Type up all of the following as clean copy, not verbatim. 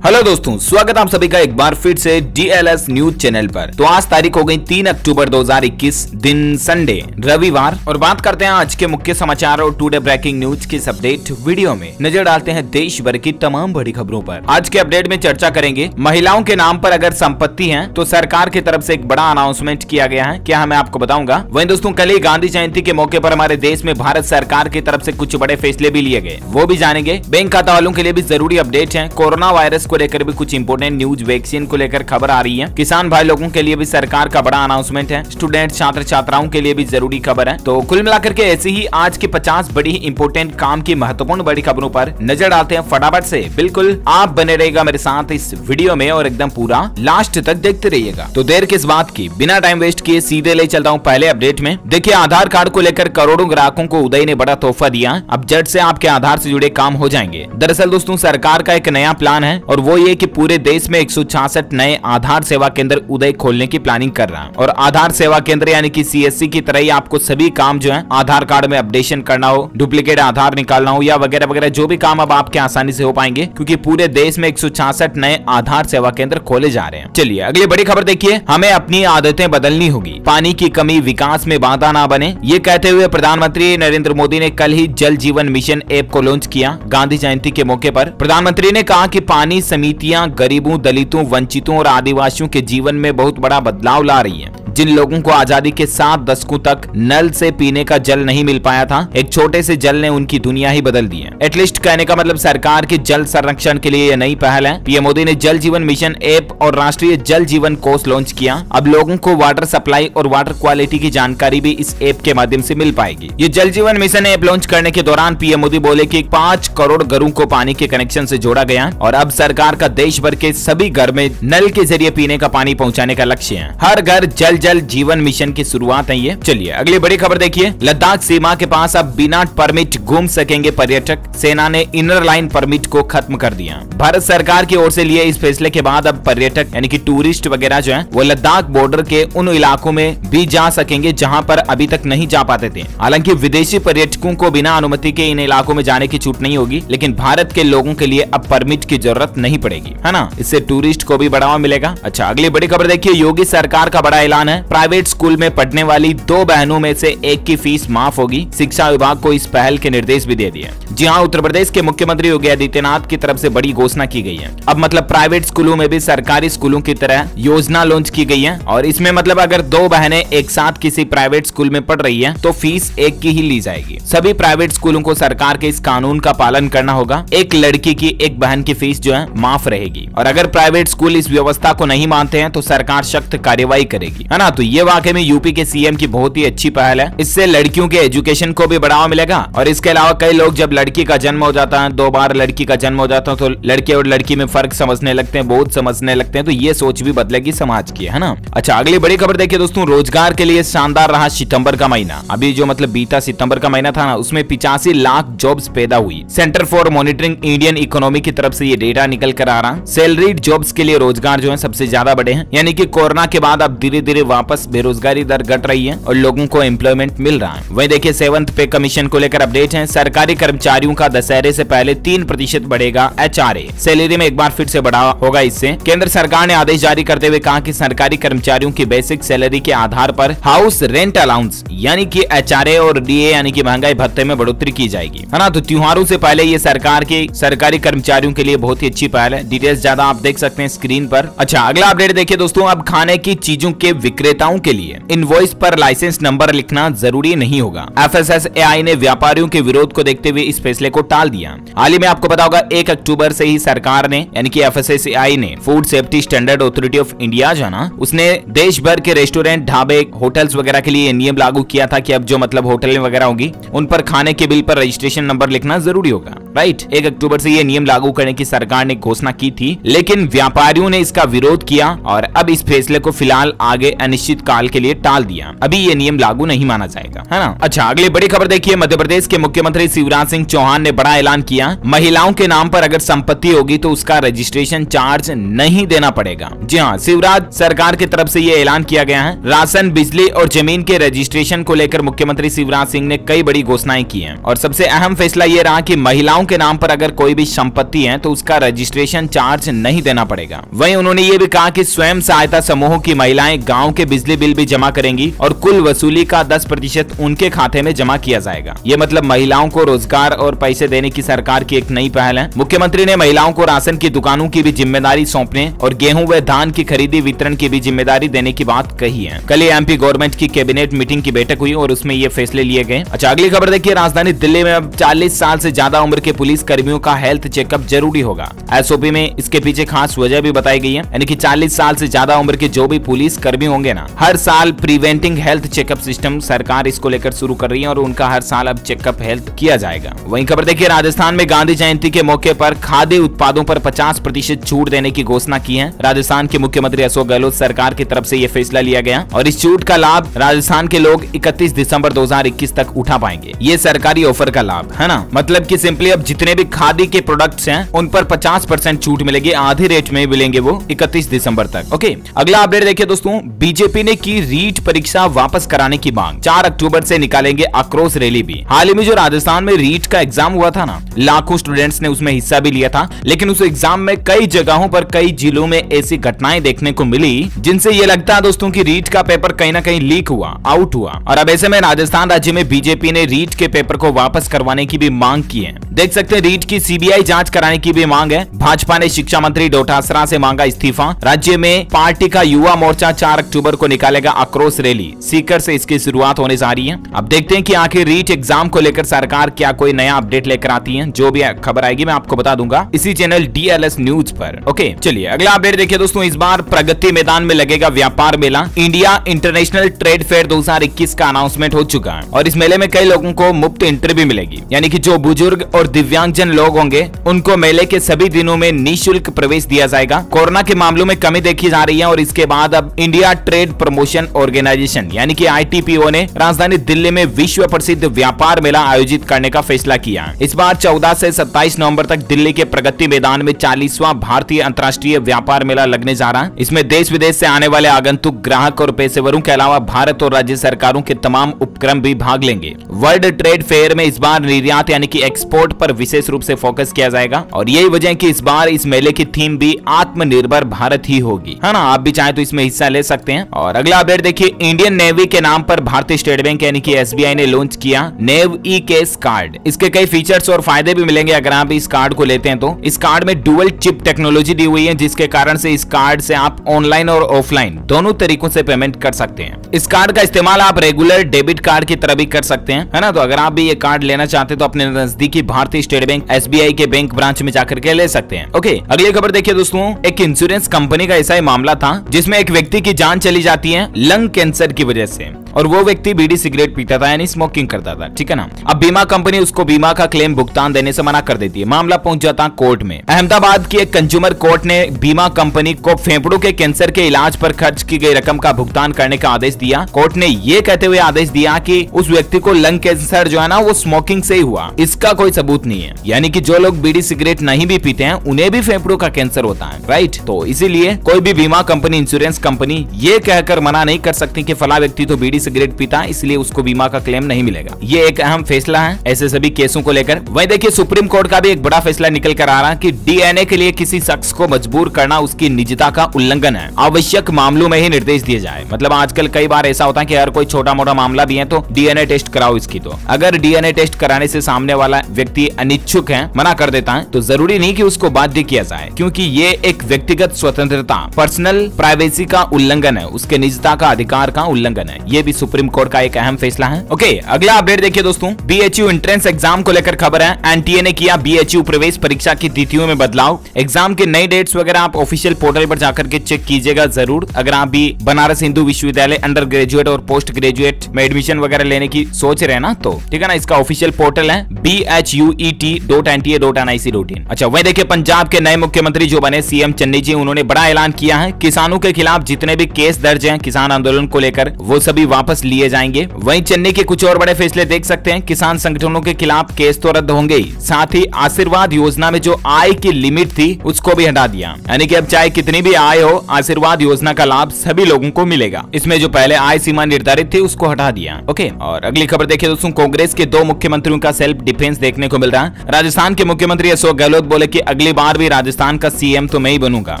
Hello दोस्तों, स्वागत आप सभी का एक बार फिर से डीएलएस न्यूज चैनल पर। तो आज तारीख हो गई 3 अक्टूबर 2021, दिन संडे रविवार, और बात करते हैं आज के मुख्य समाचार और टुडे ब्रेकिंग न्यूज की अपडेट वीडियो में नजर डालते हैं देश भर की तमाम बड़ी खबरों पर। आज के अपडेट में चर्चा करेंगे महिलाओं के नाम पर अगर संपत्ति है तो सरकार की तरफ से एक बड़ा अनाउंसमेंट किया गया है, क्या मैं आपको बताऊंगा। वहीं दोस्तों, कल ही गांधी जयंती के मौके पर हमारे देश में भारत सरकार की तरफ से कुछ बड़े फैसले भी लिए गए, वो भी जानेंगे। बैंक खाता वालों के लिए भी जरूरी अपडेट है, कोरोना वायरस को लेकर भी कुछ इंपोर्टेंट न्यूज, वैक्सीन को लेकर खबर आ रही है, किसान भाई लोगों के लिए भी सरकार का बड़ा अनाउंसमेंट है, स्टूडेंट छात्र छात्राओं के लिए भी जरूरी खबर है। तो कुल मिलाकर के ऐसी ही आज की 50 बड़ी इंपोर्टेंट काम की महत्वपूर्ण बड़ी खबरों पर नजर डालते हैं फटाफट से। बिल्कुल आप बने रहेगा मेरे साथ इस वीडियो में और एकदम पूरा लास्ट तक देखते रहिएगा। तो देर किस बात की, बिना टाइम वेस्ट किए सीधे ले चलता हूँ पहले अपडेट में। देखिए, आधार कार्ड को लेकर करोड़ों ग्राहकों को उदय ने बड़ा तोहफा दिया, अब झट से आपके आधार से जुड़े काम हो जाएंगे। दरअसल दोस्तों, सरकार का एक नया प्लान है और वो ये कि पूरे देश में 166 नए आधार सेवा केंद्र उदय खोलने की प्लानिंग कर रहा है। और आधार सेवा केंद्र यानी कि सीएससी की तरह ही आपको सभी काम जो है आधार कार्ड में अपडेशन करना हो, डुप्लीकेट आधार निकालना हो या वगैरह वगैरह जो भी काम अब आपके आसानी से हो पाएंगे, क्योंकि पूरे देश में 166 नए आधार सेवा केंद्र खोले जा रहे हैं। चलिए अगली बड़ी खबर देखिए, हमें अपनी आदतें बदलनी होगी, पानी की कमी विकास में बाधा ना बने। ये कहते हुए प्रधानमंत्री नरेंद्र मोदी ने कल ही जल जीवन मिशन ऐप को लॉन्च किया। गांधी जयंती के मौके पर प्रधानमंत्री ने कहा कि पानी समितियां गरीबों, दलितों, वंचितों और आदिवासियों के जीवन में बहुत बड़ा बदलाव ला रही है। जिन लोगों को आजादी के 7 दशकों तक नल से पीने का जल नहीं मिल पाया था, एक छोटे से जल ने उनकी दुनिया ही बदल दी है। एटलीस्ट कहने का मतलब सरकार की जल संरक्षण के लिए यह नई पहल है। पीएम मोदी ने जल जीवन मिशन ऐप और राष्ट्रीय जल जीवन कोष लॉन्च किया। अब लोगों को वाटर सप्लाई और वाटर क्वालिटी की जानकारी भी इस ऐप के माध्यम से मिल पाएगी। ये जल जीवन मिशन ऐप लॉन्च करने के दौरान पीएम मोदी बोले कि 5 करोड़ घरों को पानी के कनेक्शन से जोड़ा गया और अब सरकार का देश भर के सभी घर में नल के जरिए पीने का पानी पहुंचाने का लक्ष्य है। हर घर जल जल जीवन मिशन की शुरुआत है ये। चलिए अगली बड़ी खबर देखिए, लद्दाख सीमा के पास अब बिना परमिट घूम सकेंगे पर्यटक, सेना ने इनर लाइन परमिट को खत्म कर दिया। भारत सरकार की ओर से लिए इस फैसले के बाद अब पर्यटक यानी कि टूरिस्ट वगैरह जो है वो लद्दाख बॉर्डर के उन इलाकों में भी जा सकेंगे जहां पर अभी तक नहीं जा पाते थे। हालांकि विदेशी पर्यटकों को बिना अनुमति के इन इलाकों में जाने की छूट नहीं होगी, लेकिन भारत के लोगों के लिए अब परमिट की जरूरत नहीं पड़ेगी, है ना। इससे टूरिस्ट को भी बढ़ावा मिलेगा। अच्छा अगली बड़ी खबर देखिए, योगी सरकार का बड़ा ऐलान है, प्राइवेट स्कूल में पढ़ने वाली 2 बहनों में से एक की फीस माफ होगी। शिक्षा विभाग को इस पहल के निर्देश भी दे दिए। जी हाँ, उत्तर प्रदेश के मुख्यमंत्री योगी आदित्यनाथ की तरफ से बड़ी घोषणा की गई है। अब मतलब प्राइवेट स्कूलों में भी सरकारी स्कूलों की तरह योजना लॉन्च की गई है और इसमें मतलब अगर 2 बहनें एक साथ किसी प्राइवेट स्कूल में पढ़ रही है तो फीस एक की ही ली जाएगी। सभी प्राइवेट स्कूलों को सरकार के इस कानून का पालन करना होगा। एक लड़की की एक बहन की फीस जो है माफ रहेगी और अगर प्राइवेट स्कूल इस व्यवस्था को नहीं मानते हैं तो सरकार सख्त कार्यवाही करेगी, है ना। तो ये वाकई में यूपी के सीएम की बहुत ही अच्छी पहल है। इससे लड़कियों के एजुकेशन को भी बढ़ावा मिलेगा और इसके अलावा कई लोग जब लड़की का जन्म हो जाता है, 2 बार लड़की का जन्म हो जाता है तो लड़के और लड़की में फर्क समझने लगते हैं, बहुत समझने लगते हैं। तो ये सोच भी बदलेगी समाज की, है ना। अच्छा अगली बड़ी खबर देखिए दोस्तों, रोजगार के लिए शानदार रहा सितंबर का महीना। अभी जो मतलब बीता सितंबर का महीना था ना, उसमें 85 लाख जॉब्स पैदा हुई। Centre for monitoring Indian economy की तरफ से ये डेटा निकल कर आ रहा। सैलरीड जॉब्स के लिए रोजगार जो है सबसे ज्यादा बढ़े हैं, यानी कि कोरोना के बाद अब धीरे धीरे वापस बेरोजगारी दर घट रही है और लोगों को एम्प्लॉयमेंट मिल रहा है। वहीं देखिए 7th पे कमीशन को लेकर अपडेट है। सरकारी कर्मचारियों का दशहरे से पहले 3% बढ़ेगा एचआरए, सैलरी में एक बार फिर से बढ़ा होगा। इससे केंद्र सरकार ने आदेश जारी करते हुए कहा कि सरकारी कर्मचारियों की बेसिक सैलरी के आधार पर हाउस रेंट अलाउंस यानी कि एचआरए और डीए यानी कि महंगाई भत्ते में बढ़ोतरी की जाएगी, है ना। तो त्योहारों से पहले ये सरकार के सरकारी कर्मचारियों के लिए बहुत ही अच्छी पहल है। डिटेल्स ज्यादा आप देख सकते हैं स्क्रीन पर। अच्छा अगला अपडेट देखिए दोस्तों, अब खाने की चीजों के विक्रेताओं के लिए इनवॉइस पर लाइसेंस नंबर लिखना जरूरी नहीं होगा। एफएसएसएआई ने व्यापारियों के विरोध को देखते हुए इस फैसले को टाल दिया। हाल ही में आपको पता होगा 1 अक्टूबर से ही सरकार ने यानी कि एफएसएसएआई ने food safety standard authority of India जो है ना, उसने देश भर के रेस्टोरेंट, ढाबे, होटल्स वगैरह के लिए नियम लागू किया था कि अब जो मतलब होटल वगैरह होगी उन पर खाने के बिल पर रजिस्ट्रेशन नंबर लिखना जरूरी होगा। राइट, 1 अक्टूबर से ये नियम लागू करने की सरकार ने घोषणा की थी, लेकिन व्यापारियों ने इसका विरोध किया और अब इस फैसले को फिलहाल आगे अनिश्चित काल के लिए टाल दिया। अभी ये नियम लागू नहीं माना जाएगा, है ना। अच्छा, अगली बड़ी खबर देखिए, मध्य प्रदेश के मुख्यमंत्री शिवराज सिंह चौहान ने बड़ा ऐलान किया, महिलाओं के नाम पर अगर संपत्ति होगी तो उसका रजिस्ट्रेशन चार्ज नहीं देना पड़ेगा। जी हाँ, शिवराज सरकार की तरफ से ये ऐलान किया गया है। राशन, बिजली और जमीन के रजिस्ट्रेशन को लेकर मुख्यमंत्री शिवराज सिंह ने कई बड़ी घोषणाएं की हैं और सबसे अहम फैसला ये रहा कि महिलाओं के नाम पर अगर कोई भी संपत्ति है तो उसका रजिस्ट्रेशन चार्ज नहीं देना पड़ेगा। वहीं उन्होंने ये भी कहा कि स्वयं सहायता समूहों की महिलाएं गांव के बिजली बिल भी जमा करेंगी और कुल वसूली का 10% उनके खाते में जमा किया जाएगा। ये मतलब महिलाओं को रोजगार और पैसे देने की सरकार की एक नई पहल है। मुख्यमंत्री ने महिलाओं को राशन की दुकानों की भी जिम्मेदारी सौंपने और गेहूं व धान की खरीदी वितरण की भी जिम्मेदारी देने की बात कही है। कल एमपी गवर्नमेंट की कैबिनेट मीटिंग की बैठक हुई और उसमें ये फैसले लिए गए। अच्छा, अगली खबर देखिए, राजधानी दिल्ली में अब 40 साल से ज्यादा उम्र के पुलिस कर्मियों का हेल्थ चेकअप जरूरी होगा। एसओपी में इसके पीछे खास वजह भी बताई गई है, यानी कि 40 साल से ज्यादा उम्र के जो भी पुलिस कर्मी होंगे ना, हर साल प्रिवेंटिंग हेल्थ चेकअप सिस्टम सरकार इसको लेकर शुरू कर रही है और उनका हर साल अब चेकअप हेल्थ किया जाएगा। वहीं खबर देखिए, राजस्थान में गांधी जयंती के मौके पर खाद्य उत्पादों पर 50% छूट देने की घोषणा की है। राजस्थान के मुख्यमंत्री अशोक गहलोत सरकार की तरफ से यह फैसला लिया गया और इस छूट का लाभ राजस्थान के लोग 31 दिसंबर 2021 तक उठा पाएंगे। ये सरकारी ऑफर का लाभ है ना, मतलब कि सिंपली अब जितने भी खादी के प्रोडक्ट्स हैं उन पर 50% छूट मिलेगी, आधे रेट में मिलेंगे वो 31 दिसंबर तक। ओके, अगला अपडेट देखिए दोस्तों, बीजेपी ने की रीट परीक्षा वापस कराने की मांग, 4 अक्टूबर से निकालेंगे आक्रोश रैली भी। हाल ही में जो राजस्थान में रीट का एग्जाम हुआ था ना, लाखों स्टूडेंट्स ने उसमें हिस्सा भी लिया था, लेकिन उस एग्जाम में कई जगहों पर कई जिलों में ऐसी घटनाएं देखने को मिली जिनसे ये लगता है दोस्तों कि रीट का पेपर कहीं ना कहीं लीक हुआ, आउट हुआ। और अब ऐसे में राजस्थान राज्य में बीजेपी ने रीट के पेपर को वापस करवाने की भी मांग की है। देख सकते हैं, रीट की सीबीआई जांच कराने की भी मांग है। भाजपा ने शिक्षा मंत्री डोटासरा से मांगा इस्तीफा। राज्य में पार्टी का युवा मोर्चा 4 अक्टूबर को निकालेगा आक्रोश रैली, सीकर से इसकी शुरुआत होने जा रही है। अब देखते हैं कि आखिर रीट एग्जाम को लेकर सरकार क्या कोई नया अपडेट लेकर आती है। जो भी खबर आएगी मैं आपको बता दूंगा इसी चैनल डीएलएस न्यूज पर। ओके, चलिए अगला अपडेट देखिए दोस्तों, इस बार प्रगति मैदान में लगेगा व्यापार मेला। इंडिया इंटरनेशनल ट्रेड फेयर 2021 का अनाउंसमेंट हो चुका है और इस मेले में कई लोगों को मुफ्त एंट्री भी मिलेगी, यानी कि जो बुजुर्ग और दिव्यांगजन लोग होंगे उनको मेले के सभी दिनों में निःशुल्क प्रवेश दिया जाएगा। कोरोना के मामलों में कमी देखी जा रही है और इसके बाद अब इंडिया ट्रेड प्रमोशन ऑर्गेनाइजेशन यानी कि ITPO ने राजधानी दिल्ली में विश्व प्रसिद्ध व्यापार मेला आयोजित करने का फैसला किया। इस बार 14 से 27 नवंबर तक दिल्ली के प्रगति मैदान में 40वां भारतीय अंतर्राष्ट्रीय व्यापार मेला लगने जा रहा है। इसमें देश विदेश से आने वाले आगंतुक, ग्राहक और पेशेवरों के अलावा भारत और राज्य सरकारों के तमाम उपक्रम भी भाग लेंगे। वर्ल्ड ट्रेड फेयर में इस बार निर्यात यानी कि एक्सपोर्ट पर विशेष रूप से फोकस किया जाएगा और यही वजह है कि इस बार इस मेले की थीम भी आत्मनिर्भर भारत ही होगी, है ना। आप भी चाहे तो इसमें हिस्सा ले सकते हैं। और अगला अपडेट देखिए, इंडियन नेवी के नाम पर भारतीय स्टेट बैंक यानी कि SBI ने लॉन्च किया नेव ई-कैश कार्ड। इसके कई फीचर्स और फायदे भी मिलेंगे अगर आप इस कार्ड को लेते हैं तो। इस कार्ड में डुअल चिप टेक्नोलॉजी दी हुई है जिसके कारण से इस कार्ड से आप ऑनलाइन और ऑफलाइन दोनों तरीकों से पेमेंट कर सकते हैं। इस कार्ड का इस्तेमाल आप रेगुलर डेबिट कार्ड की तरह भी कर सकते हैं, है ना। तो अगर आप भी ये कार्ड लेना चाहते हैं तो अपने नजदीकी भारतीय स्टेट बैंक SBI के बैंक ब्रांच में जाकर के ले सकते हैं। ओके, अगली खबर देखिए दोस्तों, एक इंश्योरेंस कंपनी का ऐसा ही मामला था जिसमें एक व्यक्ति की जान चली जाती है लंग कैंसर की वजह से और वो व्यक्ति बीड़ी सिगरेट पीता था यानी स्मोकिंग करता था, ठीक है ना। अब बीमा कंपनी उसको बीमा का क्लेम भुगतान देने से मना कर देती है। मामला पहुंच जाता कोर्ट में। अहमदाबाद की एक कंज्यूमर कोर्ट ने बीमा कंपनी को फेफड़ों के कैंसर के इलाज पर खर्च की गई रकम का भुगतान करने का आदेश दिया। कोर्ट ने ये कहते हुए आदेश दिया कि उस व्यक्ति को लंग कैंसर जो है ना वो स्मोकिंग से ही हुआ, इसका कोई सबूत नहीं है। यानी कि जो लोग बीड़ी सिगरेट नहीं भी पीते हैं उन्हें भी फेफड़ों का कैंसर होता है, राइट। तो इसीलिए कोई भी बीमा कंपनी, इंश्योरेंस कंपनी ये कहकर मना नहीं कर सकती कि फला व्यक्ति तो बीड़ी सिगरेट पीता इसलिए उसको बीमा का क्लेम नहीं मिलेगा। ये एक अहम फैसला है ऐसे सभी केसों को लेकर। वहीं देखिए, सुप्रीम कोर्ट का भी एक बड़ा फैसला निकल कर आ रहा है कि DNA के लिए किसी शख्स को मजबूर करना उसकी निजता का उल्लंघन है। आवश्यक मामलों में ही निर्देश दिए जाए। मतलब आजकल कई बार ऐसा होता है कि हर कोई छोटा मोटा मामला भी है तो DNA टेस्ट कराओ इसकी। तो अगर DNA टेस्ट कराने से सामने वाला व्यक्ति अनिच्छुक है, मना कर देता है, तो जरूरी नहीं कि उसको बाध्य किया जाए, क्योंकि ये एक व्यक्तिगत स्वतंत्रता, पर्सनल प्राइवेसी का उल्लंघन है, उसके निजता का अधिकार का उल्लंघन है। ये भी भी सुप्रीम कोर्ट का एक अहम फैसला है। ओके, अगला अपडेट देखिए दोस्तों, BHU एंट्रेंस एग्जाम को लेकर खबर है। NTA ने किया BHU प्रवेश परीक्षा की तिथियों में बदलाव। एग्जाम के नए डेट्स वगैरह आप ऑफिशियल पोर्टल पर जाकर के चेक कीजिएगा जरूर। अगर आप भी बनारस हिंदू विश्वविद्यालय अंडर ग्रेजुएट और पोस्ट ग्रेजुएट में एडमिशन वगैरह लेने की सोच रहे हैं ना, तो ठीक है ना, इसका ऑफिशियल पोर्टल है bhuet.nta.nic.in। अच्छा, वही देखिए पंजाब के नए मुख्यमंत्री जो बने CM चन्नी जी, उन्होंने बड़ा ऐलान किया है। किसानों के खिलाफ जितने भी केस दर्ज हैं किसान आंदोलन को लेकर, वो सभी वापस लिए जाएंगे। वहीं चन्नी के कुछ और बड़े फैसले देख सकते हैं। किसान संगठनों के खिलाफ केस तो रद्द होंगे ही, साथ ही आशीर्वाद योजना में जो आय की लिमिट थी उसको भी हटा दिया, यानी कि अब चाहे कितनी भी आय हो, आशीर्वाद योजना का लाभ सभी लोगों को मिलेगा। इसमें जो पहले आय सीमा निर्धारित थी उसको हटा दिया। ओके, और अगली खबर देखिए दोस्तों, कांग्रेस के 2 मुख्यमंत्रियों का सेल्फ डिफेंस देखने को मिल रहा है। राजस्थान के मुख्यमंत्री अशोक गहलोत बोले कि अगली बार भी राजस्थान का CM तो मैं ही बनूंगा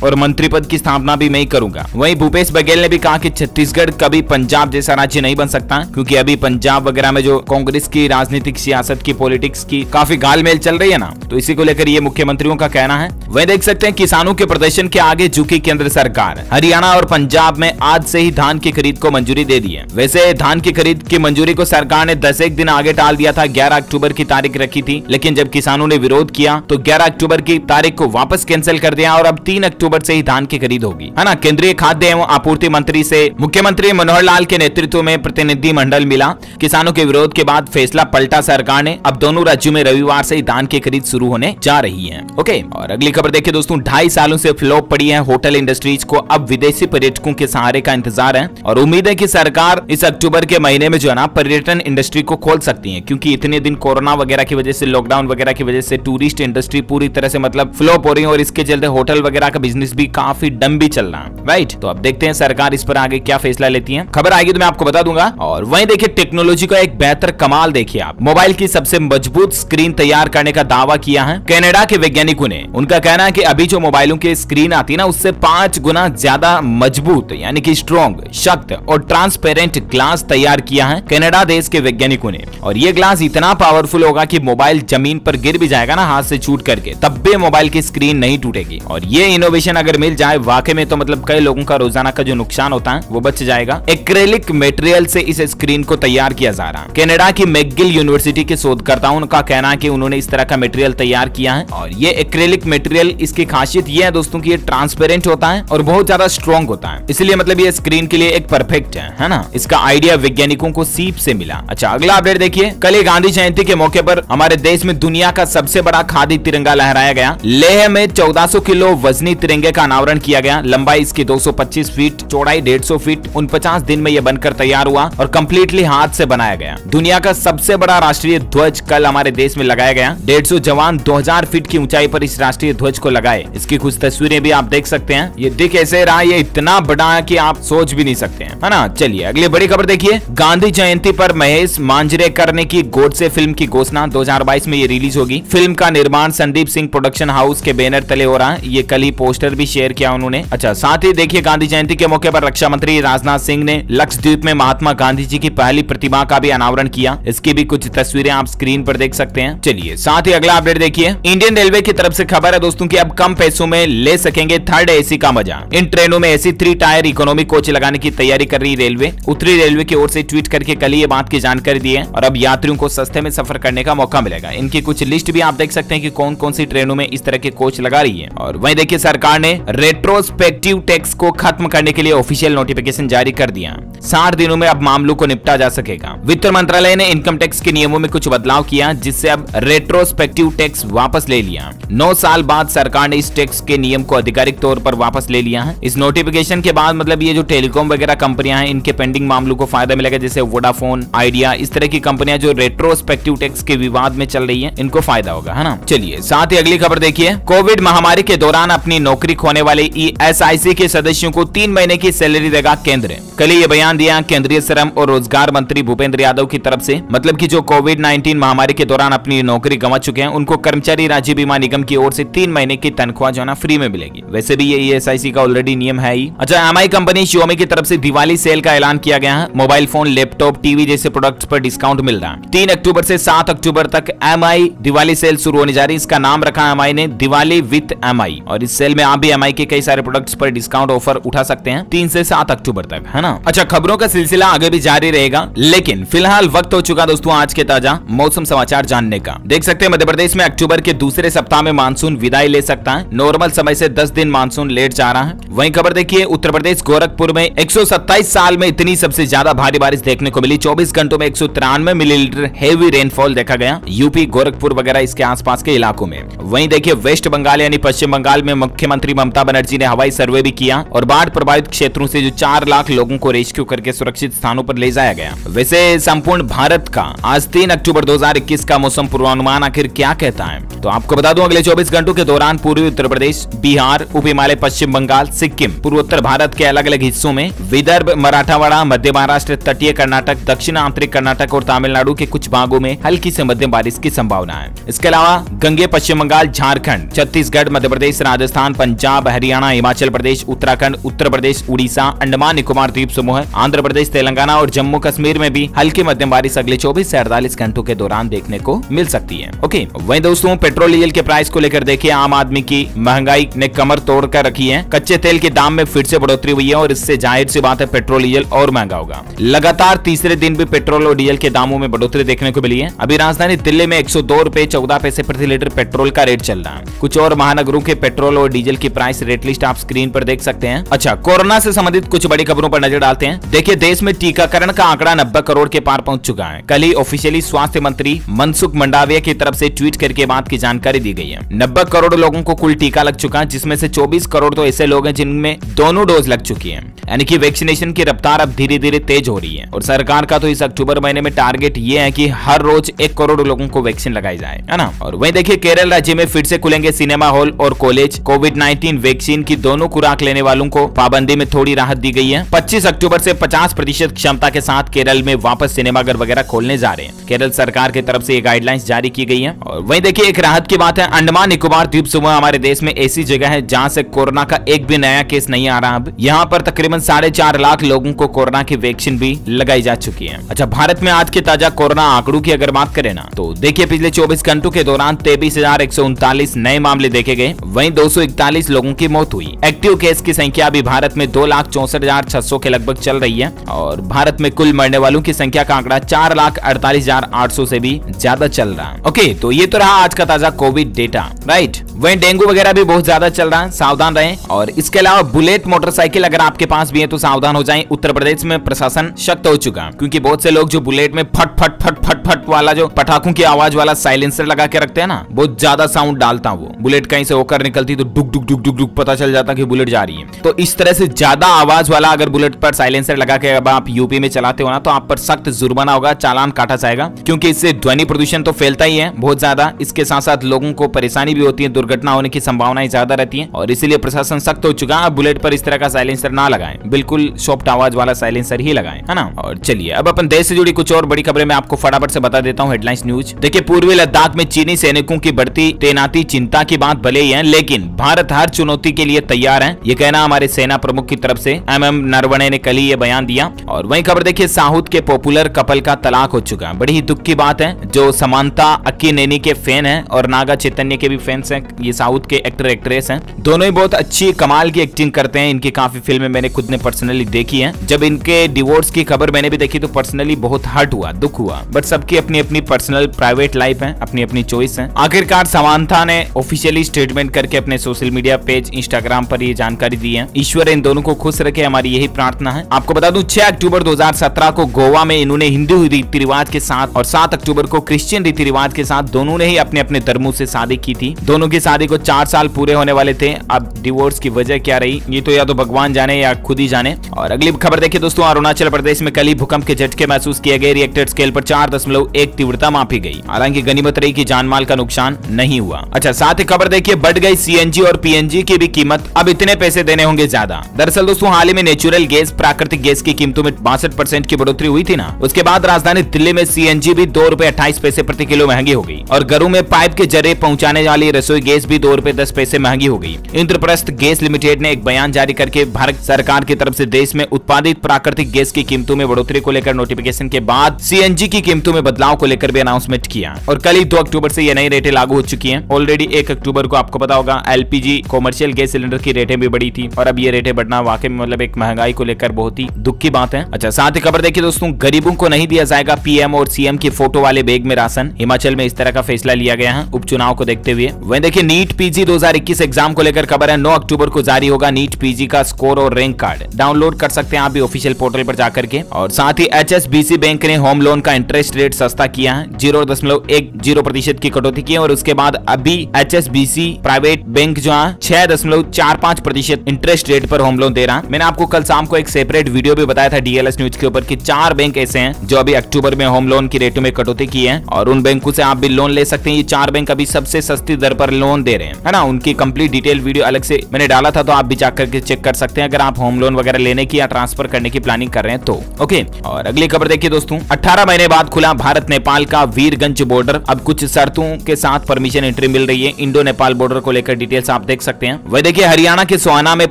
और मंत्री पद की स्थापना भी मैं ही करूंगा। वहीं भूपेश बघेल ने भी कहा कि छत्तीसगढ़ कभी पंजाब जैसा राज्य नहीं बन सकता, क्योंकि अभी पंजाब वगैरह में जो कांग्रेस की राजनीतिक सियासत की पॉलिटिक्स की काफी घालमेल चल रही है ना, तो इसी को लेकर ये मुख्यमंत्रियों का कहना है। वहीं देख सकते हैं किसानों के प्रदर्शन के आगे झुकी केंद्र सरकार। हरियाणा और पंजाब में आज से ही धान की खरीद को मंजूरी दे दी है। वैसे धान की खरीद की मंजूरी को सरकार ने 10 दिन आगे टाल दिया था, 11 अक्टूबर की तारीख रखी थी, लेकिन जब किसानों ने विरोध किया तो 11 अक्टूबर की तारीख को वापस कैंसिल कर दिया और अब 3 अक्टूबर से ही धान की खरीद होगी, है ना। केंद्रीय खाद्य एवं आपूर्ति मंत्री से मुख्यमंत्री मनोहर लाल के नेतृत्व में प्रतिनिधि मंडल मिला। किसानों के विरोध के बाद फैसला पलटा सरकार ने। अब दोनों राज्यों में रविवार से ही धान की खरीद शुरू होने जा रही है। ओके, और अगली खबर देखिए दोस्तों, 2.5 सालों से फ्लॉप पड़ी है होटल इंडस्ट्रीज को अब विदेशी पर्यटकों के सहारे का इंतजार है और उम्मीद है कि सरकार इस अक्टूबर के महीने में जो है ना पर्यटन इंडस्ट्री को खोल सकती है, क्योंकि इतने दिन कोरोना वगैरह की वजह से, लॉकडाउन वगैरह की वजह से टूरिस्ट इंडस्ट्री पूरी तरह से मतलब फ्लॉप हो रही है और इसके चलते होटल वगैरह का बिजनेस भी काफी डम भी चल रहा है, राइट। तो अब देखते हैं सरकार इस पर आगे क्या फैसला लेती है। खबर आएगी तो मैं आपको बता दूंगा। और वहीं देखिए टेक्नोलॉजी का एक बेहतर कमाल देखिए आप, मोबाइल की सबसे मजबूत स्क्रीन तैयार करने का दावा किया है कनाडा के वैज्ञानिकों ने। उनका कहना है कि अभी जो मोबाइलों की स्क्रीन आती है ना, उससे 5 गुना ज्यादा मजबूत यानी कि स्ट्रॉन्ग, सख्त और ट्रांसपेरेंट ग्लास तैयार किया है कनाडा देश के वैज्ञानिकों ने। और ये ग्लास इतना पावरफुल होगा कि मोबाइल जमीन पर गिर भी जाएगा ना हाथ से छूट करके, तब भी मोबाइल की स्क्रीन नहीं टूटेगी। और ये इनोवेशन अगर मिल जाए वाकई में, तो मतलब कई लोगों का रोजाना का जो नुकसान होता है वो बच जाएगा। एक्रेलिक मटेरियल से इस स्क्रीन को तैयार किया जा रहा है। कनाडा की मैकगिल यूनिवर्सिटी के शोधकर्ताओं का कहना है कि उन्होंने इस तरह का मटेरियल तैयार किया है। और ये एक्रेलिक मटेरियल, इसकी खासियत ये है दोस्तों कि ये ट्रांसपेरेंट होता है और बहुत ज्यादा स्ट्रॉन्ग होता है, इसलिए मतलब ये स्क्रीन के लिए एक परफेक्ट है ना। इसका आइडिया वैज्ञानिकों को सीप से मिला। अच्छा, अगला अपडेट देखिए, कल गांधी जयंती के मौके पर हमारे देश में दुनिया का सबसे बड़ा खादी तिरंगा लहराया गया। लेह में 1400 किलो वजनी तिरंगे का अनावरण किया गया। लंबाई इसकी 225 फीट, चौड़ाई 150 फीट। 49 दिन में यह बनकर तैयार हुआ और कंप्लीटली हाथ से बनाया गया। दुनिया का सबसे बड़ा राष्ट्रीय ध्वज कल हमारे देश में लगाया गया। 150 जवान 2000 फीट की ऊंचाई पर इस राष्ट्रीय ध्वज को लगाए। इसकी कुछ तस्वीरें भी आप देख सकते हैं। ये दिख ऐसे रहा, ये इतना बड़ा है कि आप सोच भी नहीं सकते हैं, है ना। चलिए अगली बड़ी खबर देखिए, गांधी जयंती पर महेश मांजरेकर ने की गोडसे फिल्म की घोषणा। 2022 में ये रिलीज होगी। फिल्म का निर्माण संदीप सिंह प्रोडक्शन हाउस के बैनर तले हो रहा है। ये कल ही पोस्टर भी शेयर किया उन्होंने। अच्छा, साथ ही देखिए गांधी जयंती के मौके पर रक्षा मंत्री राजनाथ सिंह ने लक्षद्वीप में महात्मा गांधी जी की पहली प्रतिमा का भी अनावरण किया। इसकी भी कुछ तस्वीरें आप स्क्रीन पर देख सकते हैं। चलिए साथ ही अगला अपडेट देखिए, इंडियन रेलवे की तरफ से खबर है दोस्तों कि अब कम पैसों में ले सकेंगे थर्ड AC का मजा। इन ट्रेनों में AC 3 टायर इकोनॉमी कोच लगाने की तैयारी कर रही रेलवे। उत्तरी रेलवे की ओर से ट्वीट करके कल ये बात की जानकारी दी है और अब यात्रियों को सस्ते में सफर करने का मौका मिलेगा। इनकी कुछ लिस्ट भी आप देख सकते हैं कि कौन कौन सी ट्रेनों में इस तरह के कोच लगा रही है। और वहीं देखिए सरकार ने रेट्रोस्पेक्टिव टैक्स को खत्म करने के लिए ऑफिशियल नोटिफिकेशन जारी कर दिया। 60 दिनों में अब मामलों को निपटा जा सकेगा। वित्त मंत्रालय ने इनकम टैक्स के नियमों में कुछ बदलाव किया, जिससे अब रेट्रोस्पेक्टिव टैक्स वापस ले लिया। 9 साल बाद सरकार ने इस टैक्स के नियम को आधिकारिक तौर पर वापस ले लिया है। इस नोटिफिकेशन के बाद मतलब ये जो टेलीकॉम वगैरह कंपनियां हैं, इनके पेंडिंग मामलों को फायदा मिलेगा, जैसे वोडाफोन, आइडिया, इस तरह की कंपनियां जो रेट्रोस्पेक्टिव टैक्स के विवाद में चल रही है, इनको फायदा होगा, है ना। चलिए साथ ही अगली खबर देखिए, कोविड महामारी के दौरान अपनी नौकरी खोने वाले ESIC के सदस्यों को 3 महीने की सैलरी देगा केंद्र। कल ये बयान दिया केंद्रीय श्रम और रोजगार मंत्री भूपेंद्र यादव की तरफ से। मतलब कि जो कोविड-19 महामारी के दौरान अपनी नौकरी गंवा चुके हैं, उनको कर्मचारी राज्य बीमा निगम की ओर से 3 महीने की तनख्वाह जो है ना फ्री में मिलेगी। वैसे भी ये ESIC का ऑलरेडी नियम है ही। अच्छा, MI कंपनी Xiaomi की तरफ से दिवाली सेल का ऐलान किया गया है। मोबाइल फोन, लैपटॉप, टीवी जैसे प्रोडक्ट्स पर डिस्काउंट मिल रहा है। 3 अक्टूबर से 7 अक्टूबर तक MI दिवाली सेल शुरू होने जा रही है। इसका नाम रखा MI ने दिवाली विद MI। और इस सेल में आप भी MI के कई सारे प्रोडक्ट्स पर डिस्काउंट ऑफर उठा सकते हैं 3 से 7 अक्टूबर तक, है ना। अच्छा, खबरों का सिलसिला आगे भी जारी रहेगा, लेकिन फिलहाल वक्त हो चुका दोस्तों आज के ताजा मौसम समाचार जानने का। देख सकते हैं मध्य प्रदेश में अक्टूबर के दूसरे सप्ताह में मानसून विदाई ले सकता है। नॉर्मल समय से 10 दिन मानसून लेट जा रहा है। वहीं खबर देखिए उत्तर प्रदेश गोरखपुर में 127 साल में इतनी सबसे ज्यादा भारी बारिश देखने को मिली। 24 घंटों में 193 मिलीलीटर हेवी रेनफॉल देखा गया यूपी, गोरखपुर वगैरह इसके आसपास के इलाकों में। वहीं देखिए वेस्ट बंगाल यानी पश्चिम बंगाल में मुख्यमंत्री ममता बनर्जी ने हवाई सर्वे भी किया और बाढ़ प्रभावित क्षेत्रों से जो 4 लाख लोगों को रेस्क्यू करके सुरक्षित स्थानों पर ले जाया गया। वैसे संपूर्ण भारत का आज 3 अक्टूबर 2021 का मौसम पूर्वानुमान आखिर क्या कहता है, तो आपको बता दूं अगले 24 घंटों के दौरान पूर्वी उत्तर प्रदेश, बिहार, उप हिमालय, पश्चिम बंगाल, सिक्किम, पूर्वोत्तर भारत के अलग अलग हिस्सों में, विदर्भ, मराठवाड़ा, मध्य महाराष्ट्र, तटीय कर्नाटक, दक्षिण आंतरिक कर्नाटक और तमिलनाडु के कुछ भागों में हल्की से मध्यम बारिश की संभावना है। इसके अलावा गंगे, पश्चिम बंगाल, झारखंड, छत्तीसगढ़, मध्य प्रदेश, राजस्थान, पंजाब, हरियाणा, हिमाचल प्रदेश, उत्तराखंड, उत्तर प्रदेश, उड़ीसा, अंडमान निकोबार द्वीप समूह, आंध्र प्रदेश, तेलंगाना और जम्मू कश्मीर में भी हल्की मध्यम बारिश अगले 24 से 48 घंटों के दौरान देखने को मिल सकती है। ओके, वहीं दोस्तों पेट्रोल डीजल के प्राइस को लेकर देखिए आम आदमी की महंगाई ने कमर तोड़ कर रखी है। कच्चे तेल के दाम में फिर से बढ़ोतरी हुई है और इससे जाहिर सी बात है पेट्रोल डीजल और महंगा होगा। लगातार तीसरे दिन भी पेट्रोल और डीजल के दामों में बढ़ोतरी देखने को मिली है। अभी राजधानी दिल्ली में 102 रुपए 14 पैसे प्रति लीटर पेट्रोल का रेट चल रहा है। कुछ और महानगरों के पेट्रोल और डीजल की प्राइस रेट लिस्ट आप स्क्रीन पर देख सकते हैं। अच्छा, कोरोना से संबंधित कुछ बड़ी खबरों पर नजर डालते हैं। देखिए देश में टीकाकरण का आंकड़ा 90 करोड़ के पार पहुंच चुका है। कल ही ऑफिशियली स्वास्थ्य मंत्री मनसुख मंडाविया की तरफ से ट्वीट करके बात की जानकारी दी गई है। 90 करोड़ लोगों को कुल टीका लग चुका है, जिसमें से 24 करोड़ तो ऐसे लोग हैं जिनमें दोनों डोज लग चुकी है। यानी कि वैक्सीनेशन की रफ्तार अब धीरे धीरे तेज हो रही है और सरकार का तो इस अक्टूबर महीने में टारगेट ये है कि हर रोज 1 करोड़ लोगों को वैक्सीन लगाई जाए, है ना। और वहीं देखिए केरल राज्य में फिर से खुलेंगे सिनेमा हॉल और कॉलेज। कोविड-19 वैक्सीन की दोनों खुराक लेने वालों को पाबंदी में थोड़ी राहत दी गई है। 25 अक्टूबर से 50% क्षमता के साथ केरल में वापस सिनेमाघर वगैरह खोलने जा रहे हैं। केरल सरकार की तरफ से ये गाइडलाइंस जारी की गई है। और वहीं देखिए एक राहत की बात है, अंडमान निकोबार द्वीप समूह हमारे देश में ऐसी जगह है जहां से कोरोना का एक भी नया केस नहीं आ रहा। अब यहाँ पर तकरीबन 4.5 लाख लोगों को कोरोना की वैक्सीन भी लगाई जा चुकी है। अच्छा, भारत में आज के ताजा कोरोना आंकड़ों की अगर बात करें ना, तो देखिए पिछले 24 घंटों के दौरान 23,139 नए मामले देखे गए। वहीं 241 लोगों की मौत हुई। एक्टिव केस की संख्या अभी भारत में 2,64,600 के लगभग चल रही है और भारत में कुल मरने वालों की संख्या का आंकड़ा 4,48,800 से भी ज्यादा चल रहा है। ओके, तो ये तो रहा आज का ताजा कोविड डेटा, राइट। वहीं डेंगू वगैरह भी बहुत ज्यादा चल रहा है, सावधान रहें। और इसके अलावा बुलेट मोटरसाइकिल अगर आपके पास भी है तो सावधान हो जाएं। उत्तर प्रदेश में प्रशासन सख्त हो चुका, क्योंकि बहुत से लोग जो बुलेट में फट फट फट फट फट वाला जो पटाखों की आवाज वाला साइलेंसर लगा के रखते हैं ना, बहुत ज्यादा साउंड डालता वो। बुलेट कहीं से होकर निकलती तो डुक डुक डुक डुक डुक पता चल जाता कि बुलेट जा रही है। तो इस तरह से ज्यादा आवाज वाला अगर बुलेट पर साइलेंसर लगा के अब आप यूपी में चलाते हो ना, तो आप पर सख्त जुर्माना होगा, चालान काटा जाएगा, क्योंकि इससे ध्वनि प्रदूषण तो फैलता ही है बहुत ज्यादा। इसके साथ साथ लोगों को परेशानी भी होती है, दुर्घटना होने की संभावनाएं ज्यादा रहती है और इसीलिए प्रशासन सख्त हो चुका है। बुलेट पर इस तरह का साइलेंसर ना लगाएं, बिल्कुल सॉफ्ट आवाज वाला साइलेंसर ही लगाएं, है ना। और चलिए अब अपन देश से जुड़ी कुछ और बड़ी खबरें मैं आपको फटाफट से बता देता हूं। हेडलाइंस न्यूज देखिए, पूर्वी लद्दाख में चीनी सैनिकों की बढ़ती तैनाती चिंता की बात भले ही है, लेकिन भारत हर चुनौती के लिए तैयार है, ये कहना हमारे सेना प्रमुख की तरफ से MM नरवणे ने कल ही ये बयान दिया। और वहीं खबर देखिए, साउथ के पॉपुलर कपल का तलाक हो चुका है। बड़ी ही दुख की बात है। जो समांता अक्किनेनी के फैन है और नागा चैतन्य के भी फैंस हैं, ये साउथ के एक्टर एक्ट्रेस हैं, दोनों ही बहुत अच्छी कमाल की एक्टिंग करते हैं। इनकी काफी फिल्में मैंने खुद ने पर्सनली देखी है। जब इनके डिवोर्स की खबर मैंने भी देखी तो पर्सनली बहुत हर्ट हुआ, दुख हुआ, बट सबकी अपनी अपनी पर्सनल प्राइवेट लाइफ है, अपनी अपनी चॉइस है। आखिरकार समांथा ने ऑफिशियली स्टेटमेंट करके अपने सोशल मीडिया पेज इंस्टाग्राम पर ये जानकारी दी है। ईश्वर इन दोनों को खुश रखे, हमारी यही प्रार्थना है। आपको बता दूं 6 अक्टूबर 2017 को गोवा में इन्होंने हिंदू रीति रिवाज के साथ और 7 अक्टूबर को क्रिश्चियन रीति रिवाज के साथ दोनों ने ही अपने अपने धर्मों से शादी की थी। दोनों की शादी को 4 साल पूरे होने वाले थे। अब डिवोर्स की वजह क्या रही ये तो या तो भगवान जाने या खुद ही जाने। और अगली खबर देखिए दोस्तों, अरुणाचल प्रदेश में कल ही भूकंप के झटके महसूस किए गए। रिएक्टर स्केल पर 4.1 तीव्रता मापी गई। हालांकि गनीमत रही कि जानमाल का नुकसान नहीं हुआ। अच्छा, साथ ही खबर देखिए, बढ़ गई CNG और PNG की भी कीमत, अब इतने पैसे देने होंगे ज्यादा। दरअसल दोस्तों हाल ही में नेचुरल गैस, प्राकृतिक गैस की कीमतों में 62% की बढ़ोतरी हुई थी ना, उसके बाद राजधानी दिल्ली में CNG भी 2 रुपए 28 पैसे प्रति किलो महंगी हो गई और घरों में पाइप के जरिए पहुंचाने वाली रसोई गैस भी 2 रुपए 10 पैसे महंगी हो गई। इंद्रप्रस्थ गैस लिमिटेड ने एक बयान जारी करके भारत सरकार की तरफ से देश में उत्पादित प्राकृतिक गैस की कीमतों में बढ़ोतरी को लेकर नोटिफिकेशन के बाद सीएनजी की कीमतों में बदलाव को लेकर भी अनाउंसमेंट किया और कल ही 2 अक्टूबर से ये नई रेटें लागू हो चुकी हैं। ऑलरेडी 1 अक्टूबर को आपको पता होगा एलपीजी कॉमर्शियल गैस सिलेंडर की रेटें भी बढ़ी थी और अब ये रेटें बढ़ना वाकई में मतलब एक महंगाई को लेकर बहुत ही दुख की बात है। अच्छा, साथ ही खबर देखिए दोस्तों, गरीबों को नहीं दिया जाएगा पीएम और सीएम की फोटो वाले बैग में राशन। हिमाचल में इस तरह का फैसला लिया गया है उपचुनाव को देखते हुए। वहीं देखिए नीट पीजी 2021 एग्जाम को लेकर खबर है 9 अक्टूबर को जारी होगा नीट पीजी का स्कोर और रैंक कार्ड। डाउनलोड कर सकते हैं आप भी ऑफिशियल पोर्टल पर जाकर के। और साथ ही एचएसबीसी बैंक ने होम लोन का इंटरेस्ट रेट सस्ता किया है, 0.10% की कटौती की है और उसके बाद अभी एचएसबीसी प्राइवेट बैंक जो है 6.45% इंटरेस्ट रेट पर होम लोन दे रहा है। मैंने आपको कल शाम को एक सेपरेट वीडियो भी बताया था डीएलएस न्यूज के ऊपर कि 4 बैंक ऐसे हैं जो अभी अक्टूबर में होम लोन की रेटों में कटौती की है और उन बैंकों से आप भी लोन ले सकते हैं। ये 4 बैंक अभी सबसे सस्ती दर पर लोन दे रहे हैं, है ना। उनकी कंप्लीट डिटेल वीडियो अलग से मैंने डाला था, तो आप भी जाकर के चेक कर सकते हैं अगर आप होम लोन वगैरह लेने की या ट्रांसफर करने की प्लानिंग कर रहे हैं तो। ओके, और अगली खबर देखिए दोस्तों, 18 महीने बाद खुला भारत नेपाल का वीरगंज बॉर्डर। अब कुछ शर्तों के साथ परमिशन एंट्री मिल रही है इंडो नेपाल बॉर्डर को लेकर, डिटेल्स आप देख सकते हैं। वह देखिए हरियाणा के सोहाना में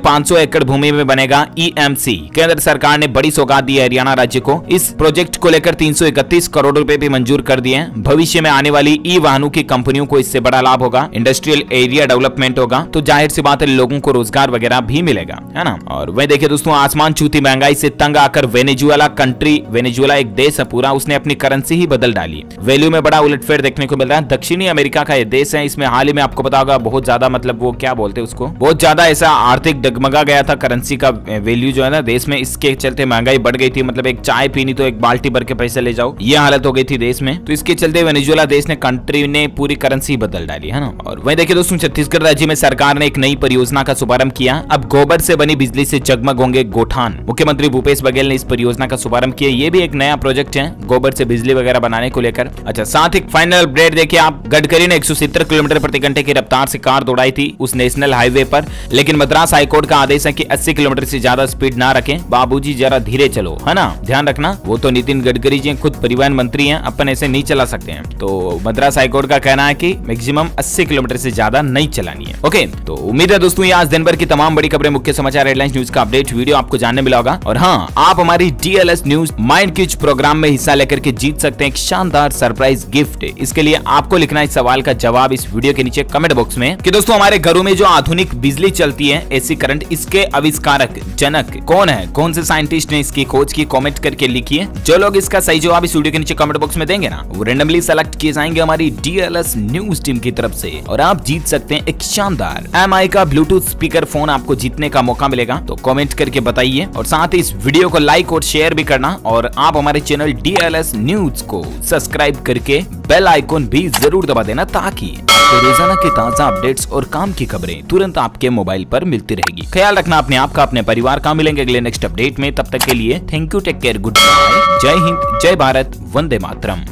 500 एकड़ भूमि में बनेगा ईएमसी। केंद्र सरकार ने बड़ी सौगात दी है हरियाणा राज्य को। इस प्रोजेक्ट को लेकर 331 करोड़ रुपए भी मंजूर कर दिए हैं। भविष्य में आने वाली ई वाहनों की कंपनियों को इससे बड़ा लाभ होगा, इंडस्ट्रियल एरिया डेवलपमेंट होगा, तो जाहिर सी बात है लोगों को रोजगार वगैरह भी मिलेगा, है ना। और वह देखिए दोस्तों, आसमान छूती महंगाई से तंग आकर वेनेजुएला एक देश है पूरा, उसने अपनी करेंसी ही बदल डाली। वैल्यू में बड़ा उलटफेर देखने को मिल रहा है। दक्षिणी अमेरिका का यह देश है, इसमें हाल ही में आपको पता होगा बहुत ज्यादा मतलब वो क्या बोलते हैं उसको, बहुत ज्यादा ऐसा आर्थिक डगमगा गया था करेंसी का वैल्यू जो है ना देश में। इसके चलते महंगाई बढ़ गई थी, मतलब एक चाय पीनी तो एक बाल्टी भर के पैसे ले जाओ, ये हालत हो गई थी देश में। तो इसके चलते वेनेजुएला देश ने कंट्री ने पूरी करेंसी बदल डाली, है ना। और वहीं देखिए दोस्तों, छत्तीसगढ़ राज्य में सरकार ने एक नई परियोजना का शुभारंभ किया। अब गोबर से बनी बिजली से जगमग होंगे गोठान। मुख्यमंत्री भूपेश बघेल ने इस परियोजना का शुभारंभ किया। ये भी एक नया प्रोजेक्ट है गोबर से बिजली वगैरह बनाने को लेकर। अच्छा, साथ ही फाइनल अपडेट देखिए आप, गडकरी ने 170 किलोमीटर प्रति घंटे की रफ्तार से कार दौड़ाई थी उस नेशनल हाईवे पर, लेकिन मद्रास हाईकोर्ट का आदेश है कि 80 किलोमीटर से ज्यादा स्पीड ना रखें। बाबूजी जरा धीरे चलो, है ना, ध्यान रखना। वो तो नितिन गडकरी जी खुद परिवहन मंत्री हैं, अपन ऐसे नहीं चला सकते हैं। तो मद्रास हाईकोर्ट का कहना है कि मैक्सिमम 80 किलोमीटर से ज्यादा नहीं चलानी है। ओके, तो उम्मीद है दोस्तों ये आज दिन भर की तमाम बड़ी खबरें, मुख्य समाचार, हेडलाइंस, न्यूज का अपडेट वीडियो आपको जानने मिला होगा। और हाँ, आप हमारी DLS news mind quiz program में हिस्सा लेकर के जीत सकते हैं एक शानदार सरप्राइज गिफ्ट। इसके लिए आपको लिखना है इस सवाल का जवाब इस वीडियो के नीचे कमेंट बॉक्स में कि दोस्तों हमारे घरों में जो आधुनिक बिजली चलती है एसी करंट, इसके आविष्कारक जनक कौन है, कौन से साइंटिस्ट ने इसकी खोज की, कमेंट करके लिखिए। जो लोग इसका सही जवाब इस वीडियो के नीचे कमेंट बॉक्स में देंगे ना, वो रेंडमली सेलेक्ट किए जाएंगे हमारी डीएलएस न्यूज टीम की तरफ से और आप जीत सकते हैं एक शानदार एमआई का ब्लूटूथ स्पीकर फोन। आपको जीतने का मौका मिलेगा, तो कमेंट करके बताइए और साथ ही इस वीडियो को लाइक और शेयर भी करना। और आप हमारे चैनल डीएलएस न्यूज को सब्सक्राइब करके बेल आइकॉन भी जरूर दबा देना ताकि रोजाना की ताजा अपडेट्स और काम की खबरें तुरंत आपके मोबाइल पर मिलती रहेगी। ख्याल रखना अपने आप का, अपने परिवार का। मिलेंगे अगले नेक्स्ट अपडेट में, तब तक के लिए thank you, take care, good bye, जय हिंद, जय भारत, वंदे मातरम।